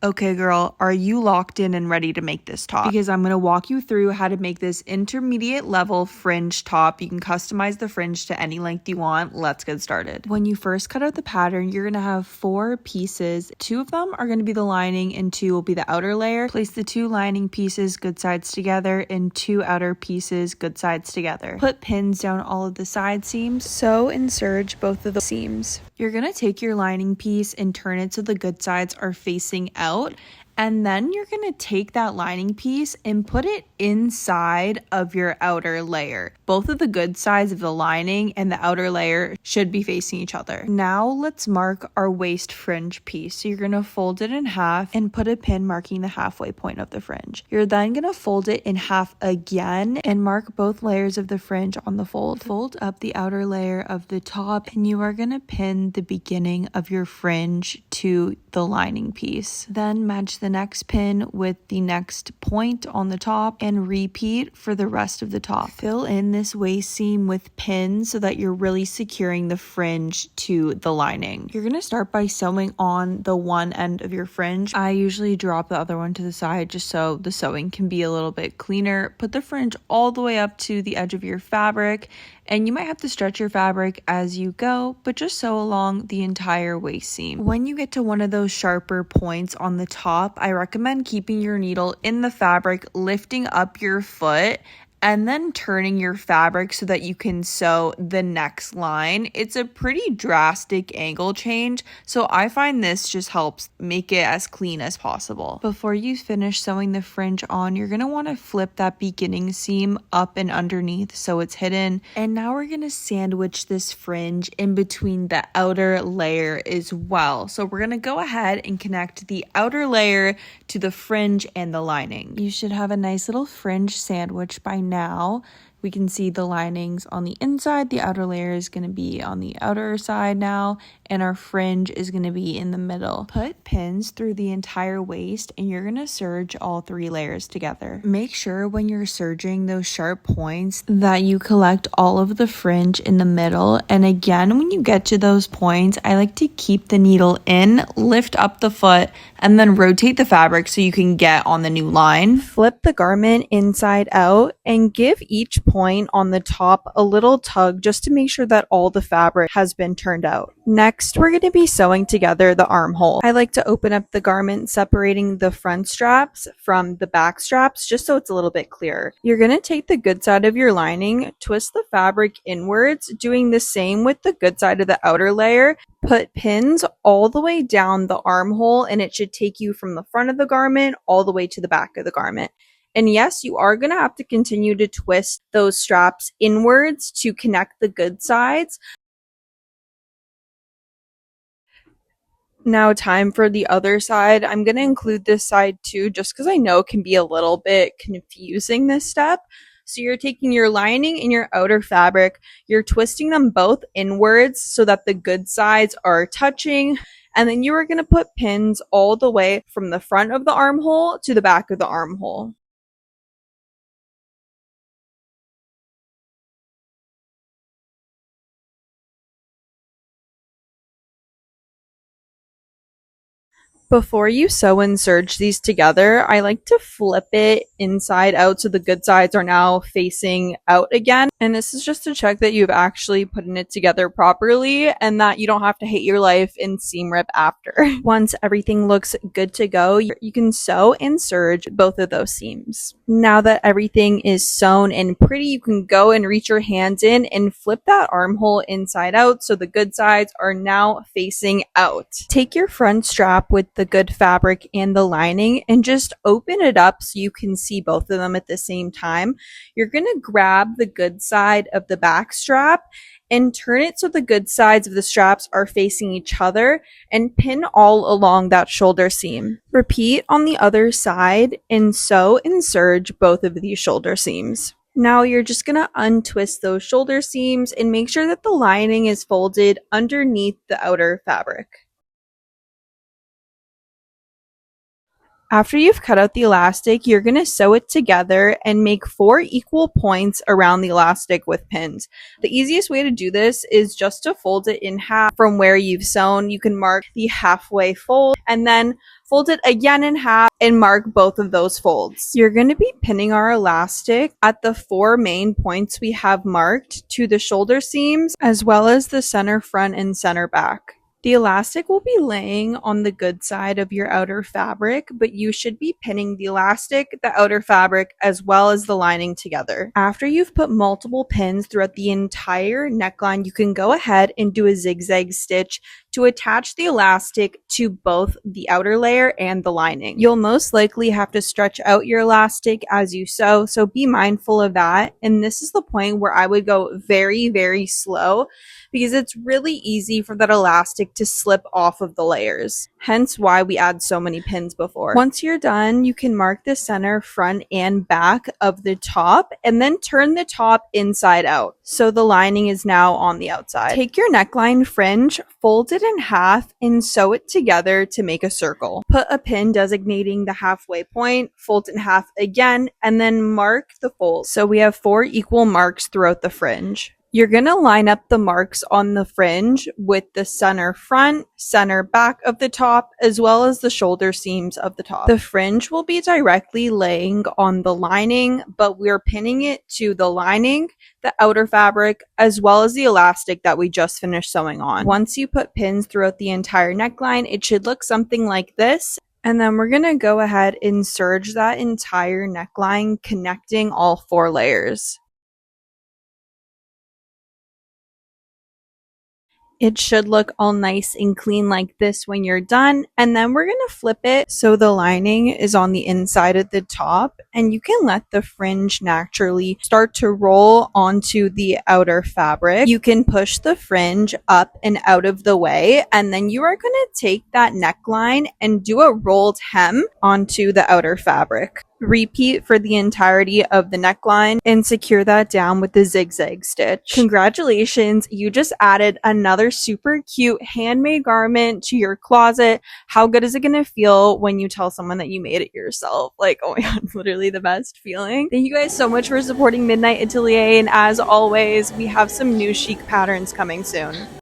Okay, girl, are you locked in and ready to make this top? Because I'm going to walk you through how to make this intermediate level fringe top. You can customize the fringe to any length you want. Let's get started. When you first cut out the pattern, you're going to have 4 pieces. 2 of them are going to be the lining and 2 will be the outer layer. Place the 2 lining pieces good sides together and 2 outer pieces good sides together. Put pins down all of the side seams. Sew and serge both of the seams. You're going to take your lining piece and turn it so the good sides are facing out. And then you're going to take that lining piece and put it inside of your outer layer. Both of the good sides of the lining and the outer layer should be facing each other. Now let's mark our waist fringe piece. So you're going to fold it in half and put a pin marking the halfway point of the fringe. You're then going to fold it in half again and mark both layers of the fringe on the fold. Fold up the outer layer of the top and you are going to pin the beginning of your fringe to the lining piece. Then match the next pin with the next point on the top and repeat for the rest of the top. Fill in this waist seam with pins so that you're really securing the fringe to the lining. You're going to start by sewing on the one end of your fringe. I usually drop the other one to the side just so the sewing can be a little bit cleaner. Put the fringe all the way up to the edge of your fabric, and you might have to stretch your fabric as you go, but just sew along the entire waist seam. When you get to one of those sharper points on the top, I recommend keeping your needle in the fabric, lifting up your foot, and then turning your fabric so that you can sew the next line. It's a pretty drastic angle change, so I find this just helps make it as clean as possible. Before you finish sewing the fringe on, you're going to want to flip that beginning seam up and underneath so it's hidden. And now we're going to sandwich this fringe in between the outer layer as well. So we're going to go ahead and connect the outer layer to the fringe and the lining. You should have a nice little fringe sandwich by now. We can see the linings on the inside, the outer layer is going to be on the outer side now, and our fringe is going to be in the middle. Put pins through the entire waist and you're going to serge all 3 layers together. Make sure when you're serging those sharp points that you collect all of the fringe in the middle. And again, when you get to those points, I like to keep the needle in, lift up the foot, and then rotate the fabric so you can get on the new line. Flip the garment inside out and give each point on the top a little tug just to make sure that all the fabric has been turned out. Next, we're going to be sewing together the armhole. I like to open up the garment, separating the front straps from the back straps just so it's a little bit clearer. You're going to take the good side of your lining, twist the fabric inwards, doing the same with the good side of the outer layer. Put pins all the way down the armhole and it should take you from the front of the garment all the way to the back of the garment. And yes, you are going to have to continue to twist those straps inwards to connect the good sides. Now time for the other side. I'm going to include this side too, just because I know it can be a little bit confusing, this step. So you're taking your lining and your outer fabric, you're twisting them both inwards so that the good sides are touching. And then you are going to put pins all the way from the front of the armhole to the back of the armhole. Before you sew and serge these together, I like to flip it inside out so the good sides are now facing out again. And this is just to check that you've actually put it together properly and that you don't have to hate your life and seam rip after. Once everything looks good to go, you can sew and serge both of those seams. Now that everything is sewn and pretty, you can go and reach your hands in and flip that armhole inside out so the good sides are now facing out. Take your front strap with the good fabric and the lining and just open it up so you can see both of them at the same time. You're going to grab the good side of the back strap and turn it so the good sides of the straps are facing each other and pin all along that shoulder seam. Repeat on the other side and sew and serge both of these shoulder seams. Now you're just going to untwist those shoulder seams and make sure that the lining is folded underneath the outer fabric. After you've cut out the elastic, you're going to sew it together and make 4 equal points around the elastic with pins. The easiest way to do this is just to fold it in half from where you've sewn. You can mark the halfway fold and then fold it again in half, and mark both of those folds. You're going to be pinning our elastic at the 4 main points we have marked to the shoulder seams, as well as the center front and center back. The elastic will be laying on the good side of your outer fabric, but you should be pinning the elastic, the outer fabric, as well as the lining together. After you've put multiple pins throughout the entire neckline, you can go ahead and do a zigzag stitch to attach the elastic to both the outer layer and the lining. You'll most likely have to stretch out your elastic as you sew, so be mindful of that. And this is the point where I would go very, very slow, because it's really easy for that elastic to slip off of the layers. Hence why we add so many pins before. Once you're done, you can mark the center, front, and back of the top, and then turn the top inside out. So the lining is now on the outside. Take your neckline fringe, fold it in half, and sew it together to make a circle. Put a pin designating the halfway point, fold it in half again, and then mark the fold. So we have 4 equal marks throughout the fringe. You're going to line up the marks on the fringe with the center front, center back of the top, as well as the shoulder seams of the top. The fringe will be directly laying on the lining, but we're pinning it to the lining, the outer fabric, as well as the elastic that we just finished sewing on. Once you put pins throughout the entire neckline, it should look something like this. And then we're going to go ahead and serge that entire neckline, connecting all 4 layers. It should look all nice and clean like this when you're done. And then we're going to flip it so the lining is on the inside of the top, and you can let the fringe naturally start to roll onto the outer fabric. You can push the fringe up and out of the way, and then you are going to take that neckline and do a rolled hem onto the outer fabric. Repeat for the entirety of the neckline and secure that down with the zigzag stitch. Congratulations, you just added another super cute handmade garment to your closet. How good is it gonna feel when you tell someone that you made it yourself? Like, oh my god, literally the best feeling. Thank you guys so much for supporting Midnight Atelier, and as always, we have some new chic patterns coming soon.